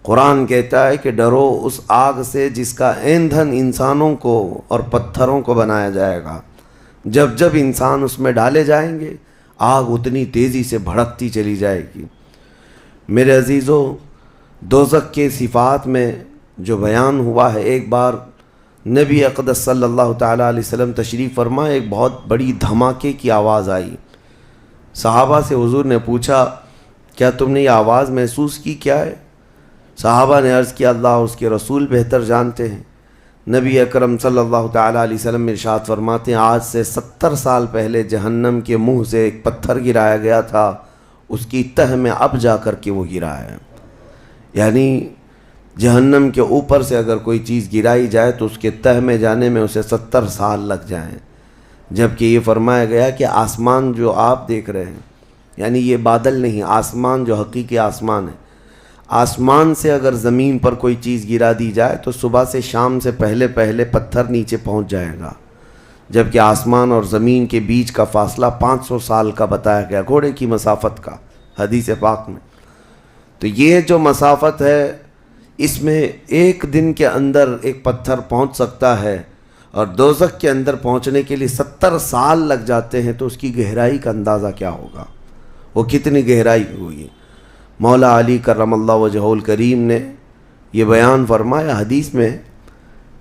قرآن کہتا ہے کہ ڈرو اس آگ سے جس کا ایندھن انسانوں کو اور پتھروں کو بنایا جائے گا۔ جب جب انسان اس میں ڈالے جائیں گے آگ اتنی تیزی سے بھڑکتی چلی جائے گی۔ میرے عزیزو، دوزخ کے صفات میں جو بیان ہوا ہے، ایک بار نبی اقدس صلی اللہ تعالیٰ علیہ وسلم تشریف فرما، ایک بہت بڑی دھماکے کی آواز آئی۔ صحابہ سے حضور نے پوچھا کیا تم نے یہ آواز محسوس کی، کیا ہے؟ صحابہ نے عرض کیا اللہ اور اس کے رسول بہتر جانتے ہیں۔ نبی اکرم صلی اللہ تعالیٰ علیہ وسلم ارشاد فرماتے ہیں آج سے 70 سال پہلے جہنم کے منہ سے ایک پتھر گرایا گیا تھا، اس کی تہ میں اب جا کر کے وہ گرا ہے۔ یعنی جہنم کے اوپر سے اگر کوئی چیز گرائی جائے تو اس کے تہ میں جانے میں اسے 70 سال لگ جائیں، جبکہ یہ فرمایا گیا کہ آسمان جو آپ دیکھ رہے ہیں، یعنی یہ بادل نہیں، آسمان جو حقیقی آسمان ہے، آسمان سے اگر زمین پر کوئی چیز گرا دی جائے تو صبح سے شام سے پہلے پہلے پتھر نیچے پہنچ جائے گا، جبکہ آسمان اور زمین کے بیچ کا فاصلہ 500 سال کا بتایا گیا، گھوڑے کی مسافت کا، حدیث پاک میں۔ تو یہ جو مسافت ہے اس میں ایک دن کے اندر ایک پتھر پہنچ سکتا ہے، اور دوزخ کے اندر پہنچنے کے لیے 70 سال لگ جاتے ہیں، تو اس کی گہرائی کا اندازہ کیا ہوگا، وہ کتنی گہرائی ہوگی۔ مولا علی کرم اللہ وجہہ الکریم نے یہ بیان فرمایا حدیث میں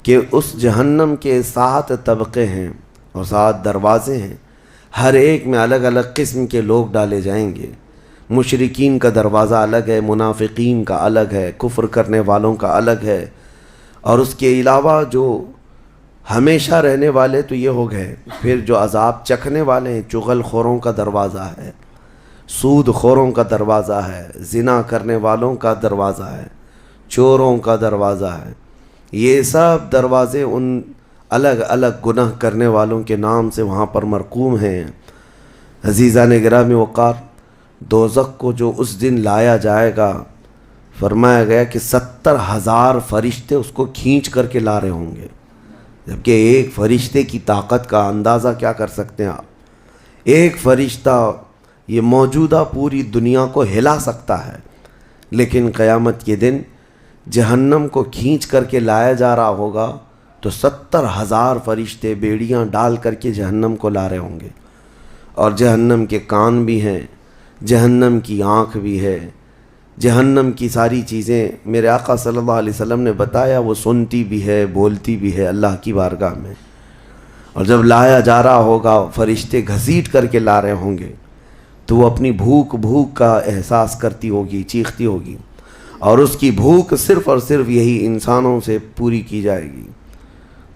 کہ اس جہنم کے 7 طبقے ہیں اور 7 دروازے ہیں، ہر ایک میں الگ الگ قسم کے لوگ ڈالے جائیں گے۔ مشرکین کا دروازہ الگ ہے، منافقین کا الگ ہے، کفر کرنے والوں کا الگ ہے، اور اس کے علاوہ جو ہمیشہ رہنے والے تو یہ ہو گئے، پھر جو عذاب چکھنے والے ہیں، چغل خوروں کا دروازہ ہے، سود خوروں کا دروازہ ہے، زنا کرنے والوں کا دروازہ ہے، چوروں کا دروازہ ہے۔ یہ سب دروازے ان الگ الگ گناہ کرنے والوں کے نام سے وہاں پر مرقوم ہیں۔ عزیزان گرامی وقار، دوزخ کو جو اس دن لایا جائے گا، فرمایا گیا کہ 70,000 فرشتے اس کو کھینچ کر کے لا رہے ہوں گے، جبکہ ایک فرشتے کی طاقت کا اندازہ کیا کر سکتے ہیں آپ؟ ایک فرشتہ یہ موجودہ پوری دنیا کو ہلا سکتا ہے، لیکن قیامت کے دن جہنم کو کھینچ کر کے لایا جا رہا ہوگا تو 70,000 فرشتے بیڑیاں ڈال کر کے جہنم کو لا رہے ہوں گے، اور جہنم کے کان بھی ہیں، جہنم کی آنکھ بھی ہے، جہنم کی ساری چیزیں میرے آقا صلی اللہ علیہ وسلم نے بتایا وہ سنتی بھی ہے، بولتی بھی ہے اللہ کی بارگاہ میں۔ اور جب لایا جا رہا ہوگا فرشتے گھسیٹ کر کے لا رہے ہوں گے تو وہ اپنی بھوک کا احساس کرتی ہوگی، چیختی ہوگی، اور اس کی بھوک صرف اور صرف یہی انسانوں سے پوری کی جائے گی،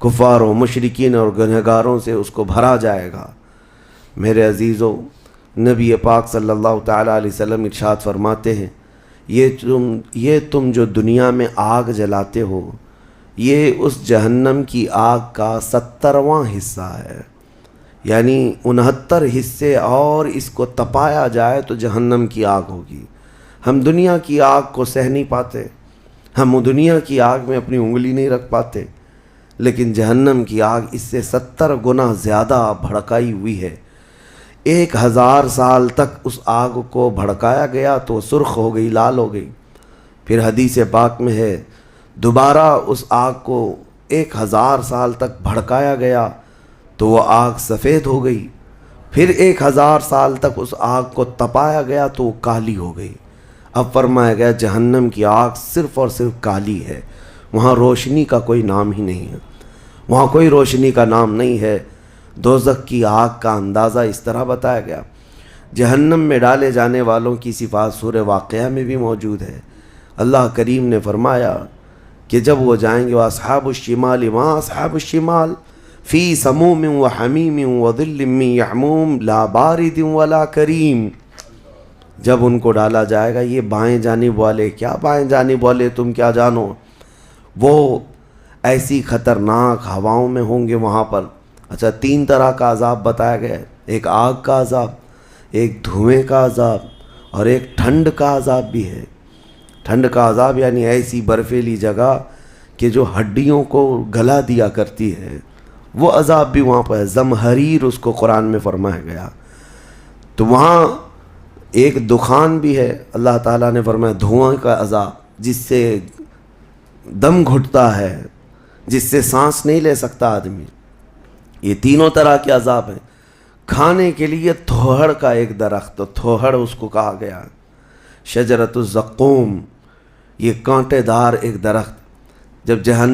کفاروں، مشرکین اور گنہگاروں سے اس کو بھرا جائے گا۔ میرے عزیزو، نبی پاک صلی اللہ تعالیٰ علیہ وسلم ارشاد فرماتے ہیں یہ تم جو دنیا میں آگ جلاتے ہو یہ اس جہنم کی آگ کا 70واں حصہ ہے، یعنی 69 حصے اور اس کو تپایا جائے تو جہنم کی آگ ہوگی۔ ہم دنیا کی آگ کو سہ نہیں پاتے، ہم دنیا کی آگ میں اپنی انگلی نہیں رکھ پاتے، لیکن جہنم کی آگ اس سے 70 گنا زیادہ بھڑکائی ہوئی ہے۔ 1000 سال تک اس آگ کو بھڑکایا گیا تو سرخ ہو گئی، لال ہو گئی، پھر حدیث پاک میں ہے دوبارہ اس آگ کو 1000 سال تک بھڑکایا گیا تو وہ آگ سفید ہو گئی، پھر 1000 سال تک اس آگ کو تپایا گیا تو وہ کالی ہو گئی۔ اب فرمایا گیا جہنم کی آگ صرف اور صرف کالی ہے، وہاں روشنی کا کوئی نام ہی نہیں ہے، وہاں کوئی روشنی کا نام نہیں ہے۔ دوزخ کی آگ کا اندازہ اس طرح بتایا گیا۔ جہنم میں ڈالے جانے والوں کی صفات سورہ واقعہ میں بھی موجود ہے۔ اللہ کریم نے فرمایا کہ جب وہ جائیں گے وَأَصْحَابُ الشِّمَالِ مَا أَصْحَابُ الشِّمَالِ فِي سَمُومٍ وَحَمِيمٍ وَظِلٍّ مِّن يَحْمُومٍ لَا بَارِدٍ وَلَا كَرِيمٍ، جب ان کو ڈالا جائے گا، یہ بائیں جانب والے، کیا بائیں جانب والے تم کیا جانو، وہ ایسی خطرناک ہواؤں میں ہوں گے وہاں پر۔ اچھا، 3 طرح کا عذاب بتایا گیا ہے، ایک آگ کا عذاب، ایک دھوئیں کا عذاب، اور ایک ٹھنڈ کا عذاب بھی ہے۔ ٹھنڈ کا عذاب یعنی ایسی برفیلی جگہ کہ جو ہڈیوں کو گلا دیا کرتی ہے، وہ عذاب بھی وہاں پر ہے، زمہریر اس کو قرآن میں فرمایا گیا۔ تو وہاں ایک دخان بھی ہے، اللہ تعالیٰ نے فرمایا دھواں کا عذاب، جس سے دم گھٹتا ہے، جس سے سانس نہیں لے سکتا آدمی. یہ تینوں طرح کے عذاب ہیں. کھانے کے لیے تھوہڑ کا ایک درخت، تھوہڑ اس کو کہا گیا، شجرۃ الزقوم، یہ کانٹے دار ایک درخت. جب جہنم